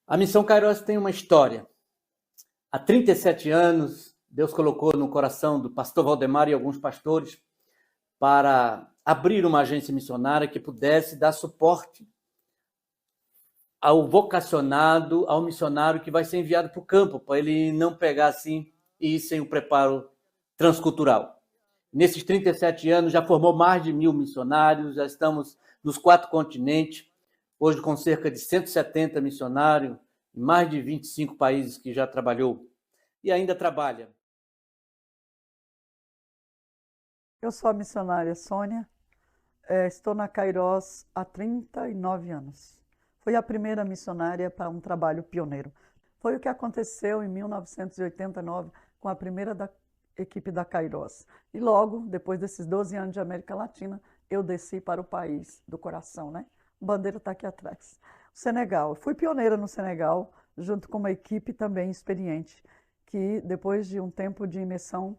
A Missão Kairos tem uma história. Há 37 anos, Deus colocou no coração do pastor Valdemar e alguns pastores para abrir uma agência missionária que pudesse dar suporte ao vocacionado, ao missionário que vai ser enviado para o campo, para ele não pegar assim e ir sem o preparo transcultural. Nesses 37 anos, já formou mais de 1.000 missionários, já estamos nos 4 continentes, hoje com cerca de 170 missionários, em mais de 25 países que já trabalhou e ainda trabalha. Eu sou a missionária Sônia, estou na Kairos há 39 anos. Fui a primeira missionária para um trabalho pioneiro. Foi o que aconteceu em 1989 com a primeira equipe da Kairos. E logo, depois desses 12 anos de América Latina, eu desci para o país do coração, né? A bandeira está aqui atrás. O Senegal. Fui pioneira no Senegal, junto com uma equipe também experiente, que depois de um tempo de imersão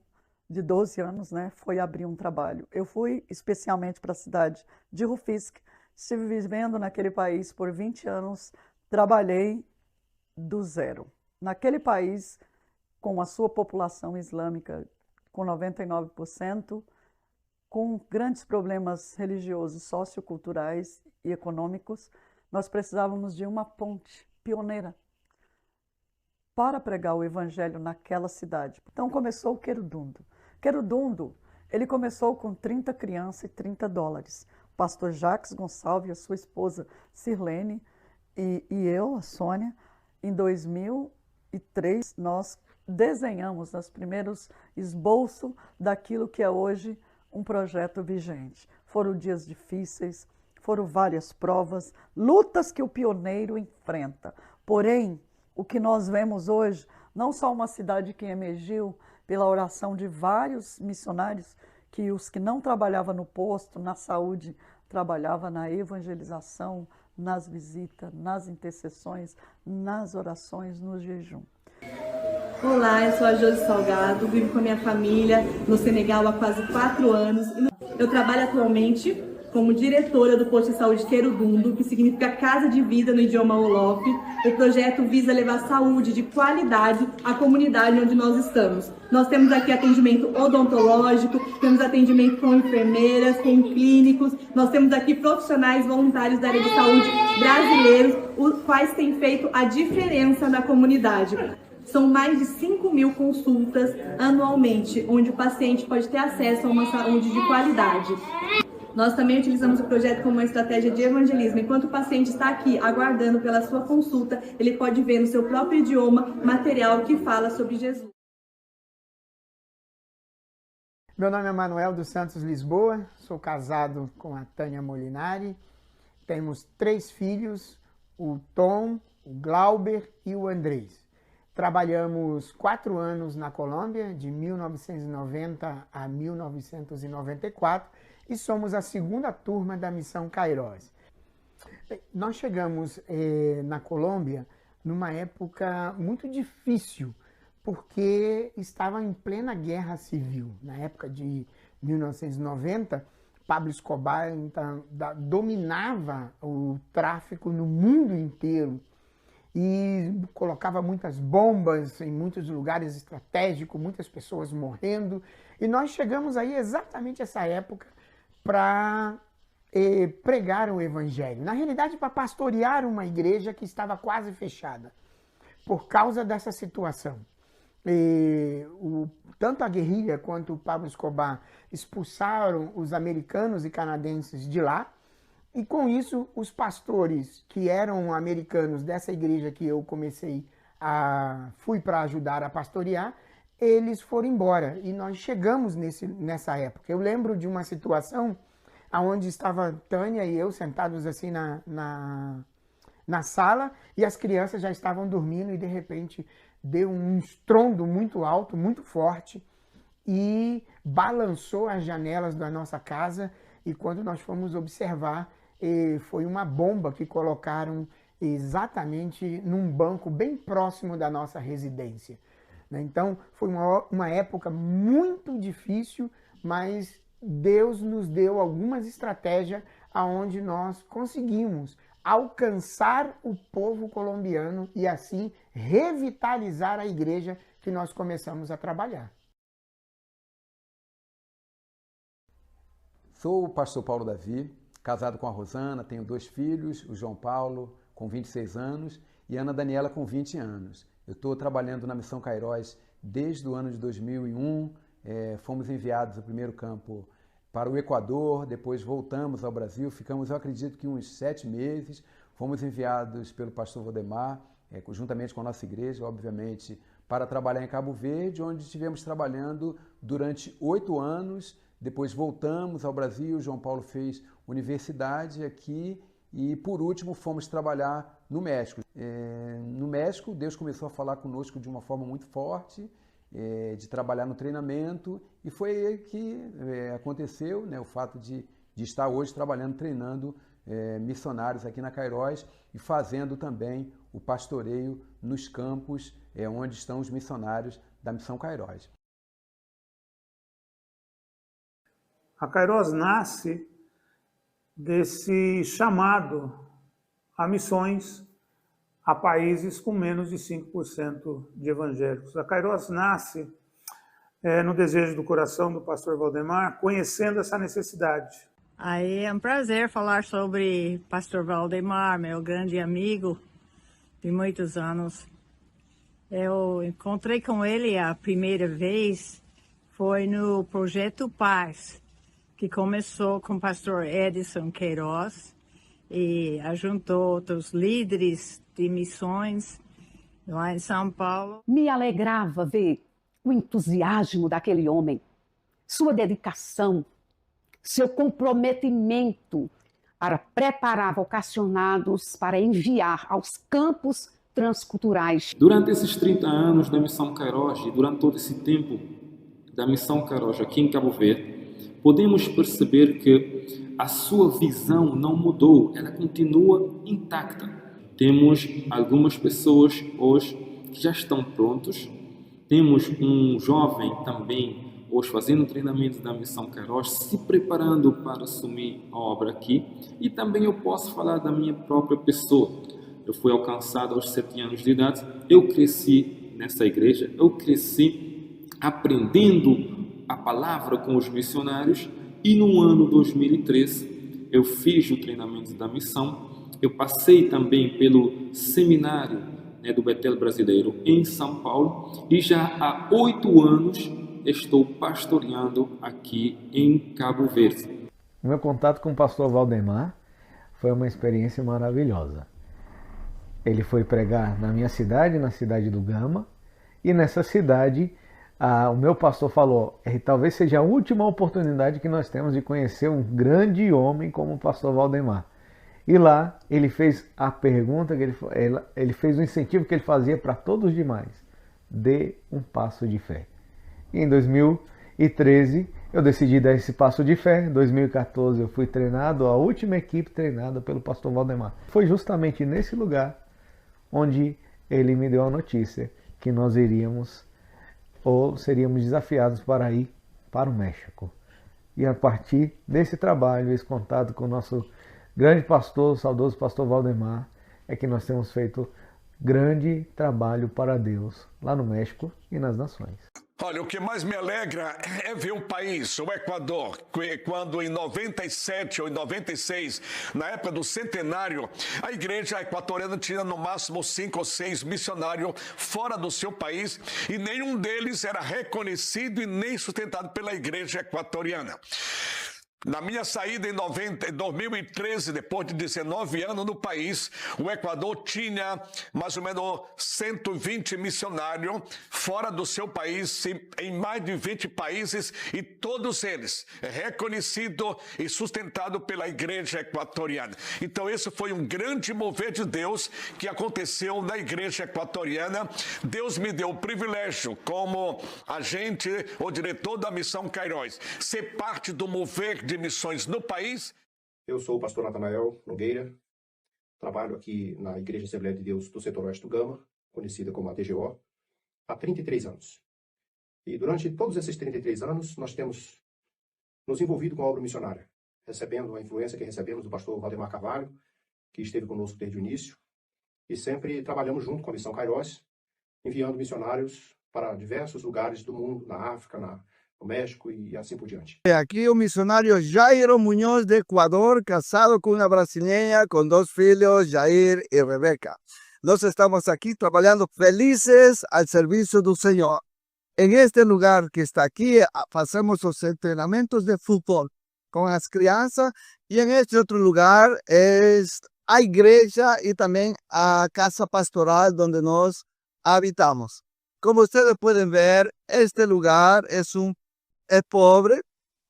de 12 anos, né, foi abrir um trabalho. Eu fui especialmente para a cidade de Rufisque, estive vivendo naquele país por 20 anos, trabalhei do zero. Naquele país, com a sua população islâmica com 99%, com grandes problemas religiosos, socioculturais e econômicos, nós precisávamos de uma ponte pioneira para pregar o evangelho naquela cidade. Então começou o Querudundo. Querudundo, ele começou com 30 crianças e $30. O pastor Jacques Gonçalves, a sua esposa Sirlene e eu, a Sônia, em 2003, nós desenhamos os primeiros esboços daquilo que é hoje um projeto vigente. Foram dias difíceis, foram várias provas, lutas que o pioneiro enfrenta. Porém, o que nós vemos hoje, não só uma cidade que emergiu pela oração de vários missionários, que os que não trabalhavam no posto, na saúde, trabalhavam na evangelização, nas visitas, nas intercessões, nas orações, no jejum. Olá, eu sou a Josi Salgado, vivo com a minha família no Senegal há quase 4 anos. Eu trabalho atualmente como diretora do posto de saúde Querudundo, que significa Casa de Vida no idioma Wolof. O projeto visa levar saúde de qualidade à comunidade onde nós estamos. Nós temos aqui atendimento odontológico, temos atendimento com enfermeiras, com clínicos, nós temos aqui profissionais voluntários da área de saúde brasileiros, os quais têm feito a diferença na comunidade. São mais de 5.000 consultas anualmente, onde o paciente pode ter acesso a uma saúde de qualidade. Nós também utilizamos o projeto como uma estratégia de evangelismo. Enquanto o paciente está aqui aguardando pela sua consulta, ele pode ver no seu próprio idioma material que fala sobre Jesus. Meu nome é Manuel dos Santos Lisboa, sou casado com a Tânia Molinari. Temos 3 filhos, o Tom, o Glauber e o Andrés. Trabalhamos 4 anos na Colômbia, de 1990 a 1994, e somos a 2ª turma da Missão Kairos. Nós chegamos na Colômbia numa época muito difícil, porque estava em plena guerra civil. Na época de 1990, Pablo Escobar dominava o tráfico no mundo inteiro e colocava muitas bombas em muitos lugares estratégicos, muitas pessoas morrendo. E nós chegamos aí exatamente essa época para pregar o evangelho. Na realidade, para pastorear uma igreja que estava quase fechada, por causa dessa situação. Tanto a guerrilha quanto o Pablo Escobar expulsaram os americanos e canadenses de lá, e com isso os pastores que eram americanos dessa igreja que eu fui para ajudar a pastorear, eles foram embora e nós chegamos nessa época. Eu lembro de uma situação onde estava Tânia e eu sentados assim na sala e as crianças já estavam dormindo e de repente deu um estrondo muito alto, muito forte e balançou as janelas da nossa casa, e quando nós fomos observar, foi uma bomba que colocaram exatamente num banco bem próximo da nossa residência. Então foi uma época muito difícil, mas Deus nos deu algumas estratégias aonde nós conseguimos alcançar o povo colombiano e assim revitalizar a igreja que nós começamos a trabalhar. Sou o pastor Paulo Davi, casado com a Rosana, tenho 2 filhos, o João Paulo com 26 anos e a Ana Daniela com 20 anos. Eu estou trabalhando na Missão Cairós desde o ano de 2001, fomos enviados ao primeiro campo para o Equador, depois voltamos ao Brasil, ficamos, eu acredito que uns 7 meses, fomos enviados pelo pastor Valdemar, juntamente com a nossa igreja, obviamente, para trabalhar em Cabo Verde, onde estivemos trabalhando durante 8 anos, depois voltamos ao Brasil, João Paulo fez universidade aqui e, por último, fomos trabalhar no México. No México, Deus começou a falar conosco de uma forma muito forte, de trabalhar no treinamento, e foi aí que aconteceu, né, o fato de estar hoje trabalhando, treinando missionários aqui na Cairós e fazendo também o pastoreio nos campos onde estão os missionários da Missão Cairós. A Cairós nasce desse chamado a missões a países com menos de 5% de evangélicos. A Cairós nasce no desejo do coração do pastor Valdemar, conhecendo essa necessidade. Aí é um prazer falar sobre pastor Valdemar, meu grande amigo de muitos anos. Eu encontrei com ele a primeira vez, foi no Projeto Paz, que começou com o pastor Edson Queiroz e ajuntou outros líderes de missões lá em São Paulo. Me alegrava ver o entusiasmo daquele homem, sua dedicação, seu comprometimento para preparar vocacionados para enviar aos campos transculturais. Durante esses 30 anos da Missão Cairós e durante todo esse tempo da Missão Cairós aqui em Cabo Verde, podemos perceber que a sua visão não mudou, ela continua intacta. Temos algumas pessoas hoje que já estão prontos, temos um jovem também hoje fazendo treinamento da Missão Cairós, se preparando para assumir a obra aqui, e também eu posso falar da minha própria pessoa. Eu fui alcançado aos 7 anos de idade, eu cresci nessa igreja, eu cresci aprendendo a palavra com os missionários, e no ano 2013 eu fiz o treinamento da missão, eu passei também pelo seminário do Betel Brasileiro em São Paulo, e já há 8 anos estou pastoreando aqui em Cabo Verde. O meu contato com o pastor Valdemar foi uma experiência maravilhosa. Ele foi pregar na minha cidade, na cidade do Gama, e nessa cidade o meu pastor falou, talvez seja a última oportunidade que nós temos de conhecer um grande homem como o pastor Valdemar. E lá ele fez a pergunta, ele fez o incentivo que ele fazia para todos os demais: dê um passo de fé. E em 2013 eu decidi dar esse passo de fé. Em 2014 eu fui treinado, a última equipe treinada pelo pastor Valdemar. Foi justamente nesse lugar onde ele me deu a notícia que nós iríamos ou seríamos desafiados para ir para o México. E a partir desse trabalho, esse contato com o nosso grande pastor, o saudoso pastor Valdemar, é que nós temos feito grande trabalho para Deus lá no México e nas nações. Olha, o que mais me alegra é ver o país, o Equador, quando em 97 ou em 96, na época do centenário, a igreja equatoriana tinha no máximo 5 ou 6 missionários fora do seu país, e nenhum deles era reconhecido e nem sustentado pela igreja equatoriana. Na minha saída em 2013, depois de 19 anos no país, o Equador tinha mais ou menos 120 missionários fora do seu país, em mais de 20 países, e todos eles reconhecidos e sustentados pela igreja equatoriana. Então esse foi um grande mover de Deus que aconteceu na igreja equatoriana. Deus me deu o privilégio, como agente ou diretor da Missão Cairós, ser parte do mover de missões no país. Eu sou o pastor Natanael Nogueira, trabalho aqui na Igreja Assembleia de Deus do Setor Oeste do Gama, conhecida como a TGO, há 33 anos. E durante todos esses 33 anos, nós temos nos envolvido com a obra missionária, recebendo a influência que recebemos do pastor Valdemar Carvalho, que esteve conosco desde o início, e sempre trabalhamos junto com a Missão Kairos, enviando missionários para diversos lugares do mundo, na África, no México e assim por diante. Aqui o missionário Jairo Muñoz de Equador, casado com uma brasileira, com 2 filhos, Jair e Rebeca. Nós estamos aqui trabalhando felizes ao serviço do Senhor. Em este lugar que está aqui, fazemos os treinamentos de futebol com as crianças, e em este outro lugar é a igreja e também a casa pastoral onde nós habitamos. Como ustedes pueden ver, este lugar es pobre.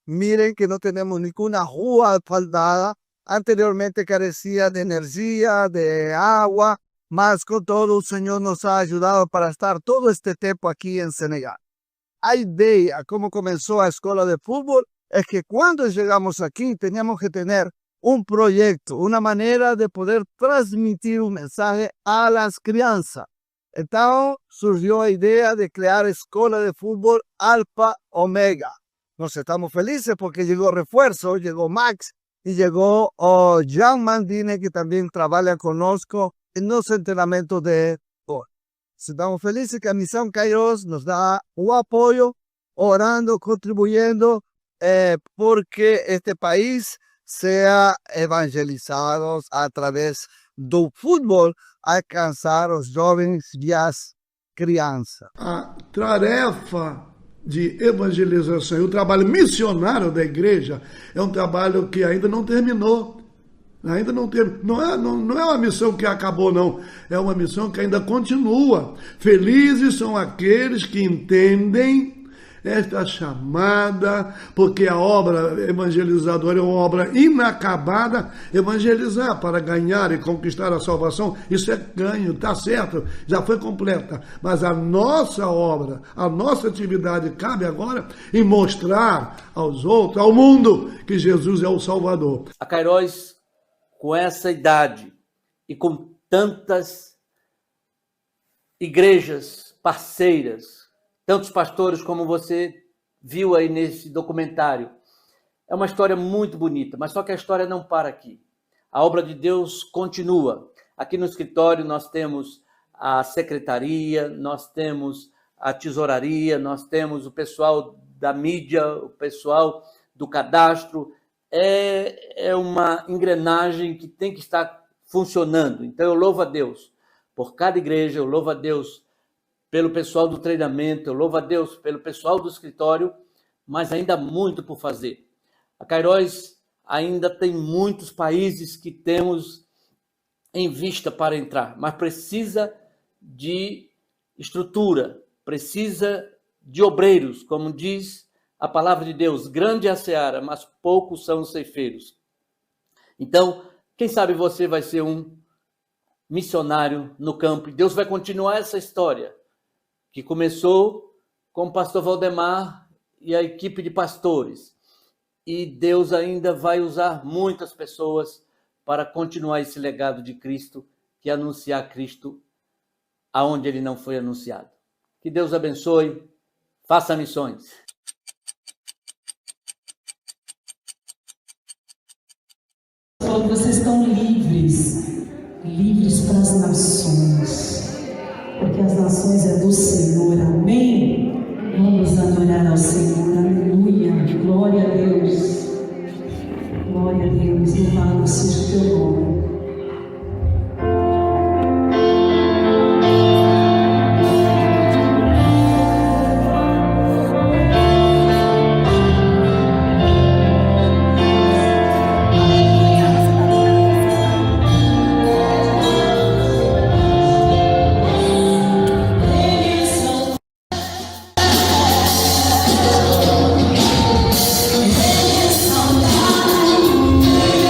Miren que no tenemos ninguna rua asfaltada. Anteriormente carecía de energía, de agua, mas con todo el Señor nos ha ayudado para estar todo este tiempo aquí en Senegal. La idea, como comenzó la escuela de fútbol, es que cuando llegamos aquí teníamos que tener un proyecto, una manera de poder transmitir un mensaje a las crianças. Então, surgiu a ideia de criar a escola de futebol Alfa Omega. Nós estamos felizes porque chegou reforço, chegou Max e chegou o Jean Mandine, que também trabalha conosco nos treinamentos de futebol. Estamos felizes que a Missão Kairos nos dá o apoio, orando, contribuyendo, porque este país seja evangelizado a través do futebol, alcançar os jovens e as crianças. A tarefa de evangelização e o trabalho missionário da igreja é um trabalho que ainda não terminou. Ainda não terminou. Não é uma missão que acabou, não. É uma missão que ainda continua. Felizes são aqueles que entendem esta chamada, porque a obra evangelizadora é uma obra inacabada. Evangelizar para ganhar e conquistar a salvação, isso é ganho, está certo, já foi completa. Mas a nossa obra, a nossa atividade cabe agora em mostrar aos outros, ao mundo, que Jesus é o Salvador. A Kairos, com essa idade e com tantas igrejas parceiras, tantos pastores como você viu aí nesse documentário. É uma história muito bonita, mas só que a história não para aqui. A obra de Deus continua. Aqui no escritório nós temos a secretaria, nós temos a tesouraria, nós temos o pessoal da mídia, o pessoal do cadastro. É uma engrenagem que tem que estar funcionando. Então eu louvo a Deus por cada igreja, eu louvo a Deus pelo pessoal do treinamento, eu louvo a Deus pelo pessoal do escritório, mas ainda há muito por fazer. A Kairos ainda tem muitos países que temos em vista para entrar, mas precisa de estrutura, precisa de obreiros, como diz a palavra de Deus, grande é a seara, mas poucos são os ceifeiros. Então, quem sabe você vai ser um missionário no campo, e Deus vai continuar essa história, que começou com o pastor Valdemar e a equipe de pastores. E Deus ainda vai usar muitas pessoas para continuar esse legado de Cristo, que é anunciar Cristo aonde ele não foi anunciado. Que Deus abençoe, faça missões. Vocês estão livres, livres para as nações. Porque as nações é do Senhor, amém? Vamos adorar ao Senhor, aleluia, glória a Deus, louvado seja o teu nome.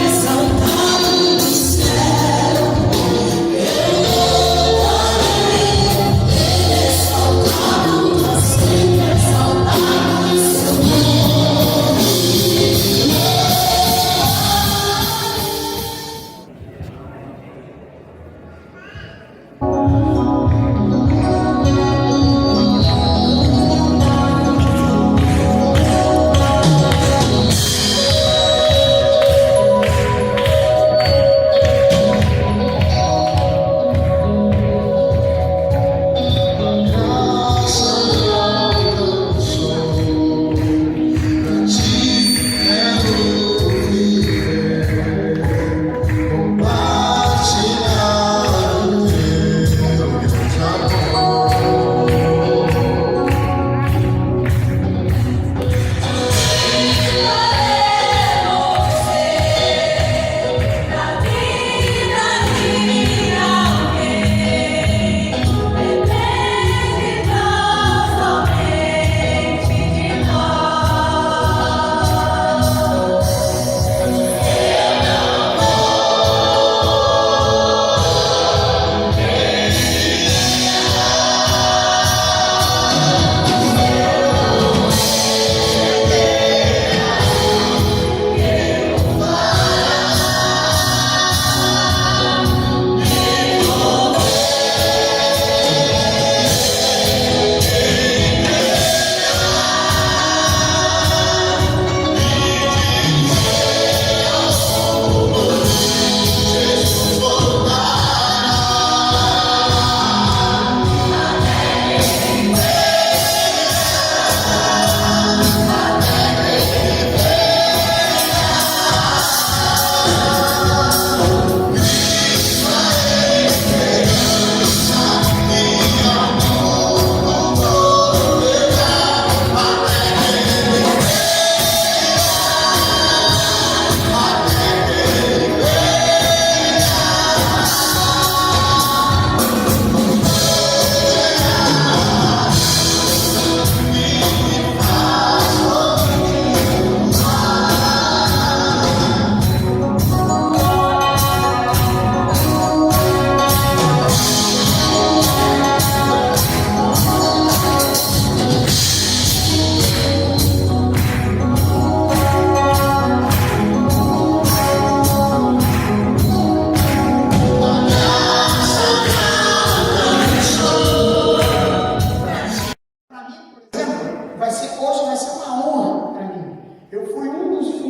Exaltado,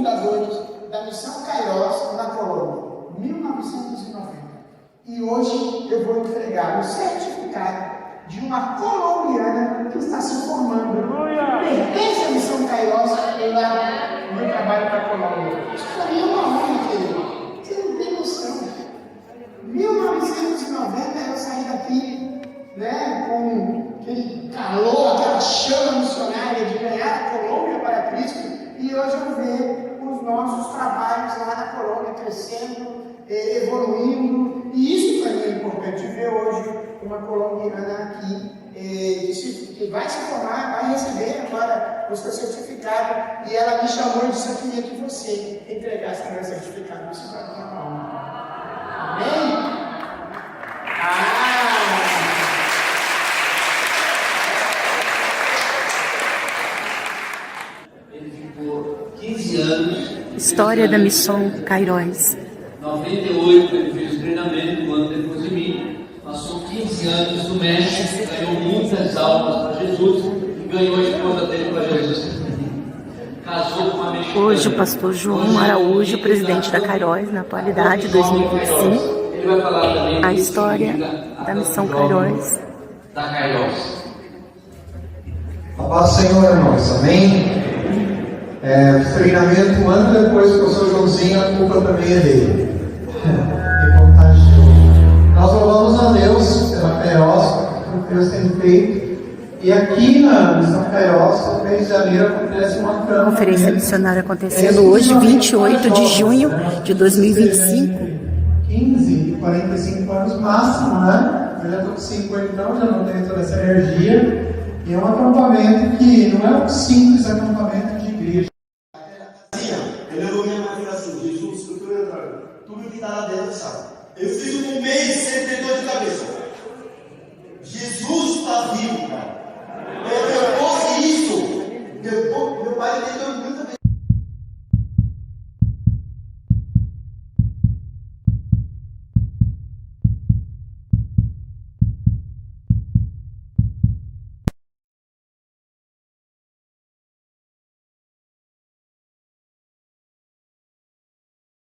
fundadores da Missão Kairos na Colômbia, 1990. E hoje eu vou entregar o certificado de uma colombiana que está se formando. Pertence à Missão Kairos lá no meu trabalho para a Colômbia. Isso para mim é uma honra, querido. Você não tem noção. 1990 eu saí daqui, né, com aquele calor, aquela chama missionária de ganhar a Colômbia para Cristo, e hoje eu vejo os nossos trabalhos lá na Colômbia crescendo, evoluindo, e isso para mim é importante, ver hoje uma colombiana aqui que vai se formar, vai receber agora o seu certificado, e ela me chamou e disse: eu queria que você entregasse meu certificado. Isso para mim é uma honra. Amém? Ele ficou 15 anos. História da Missão Kairos. 98 ele fez o treinamento, um ano depois de mim. Passou 15 anos no México, ganhou muitas almas para Jesus e ganhou a esposa dele para Jesus. Casou com uma mexicana. Hoje o pastor João Araújo, presidente da Kairos, na atualidade, 2025. Ele vai falar também a história da Missão Kairos. Da Kairos. A paz do Senhor, irmãos, amém? O treinamento, um ano depois que o pastor Joãozinho, a culpa também é dele. Me contagiou. Nós louvamos a Deus pela Kairos, pelo que Deus tem feito. E aqui na Missão Kairos, no mês de janeiro, acontece uma câmara. Conferência missionária acontecendo hoje, 28 de junho de 2025. 15 e 45 anos máximo, né? Eu já estou com 50, então já não tenho toda essa energia. E é um acampamento que não é um simples acampamento de igreja. Eu levou minha mãe e falou assim: Jesus, tudo que está lá dentro sabe. Eu fiz um mês sem ter dor de cabeça. Jesus está vivo, cara.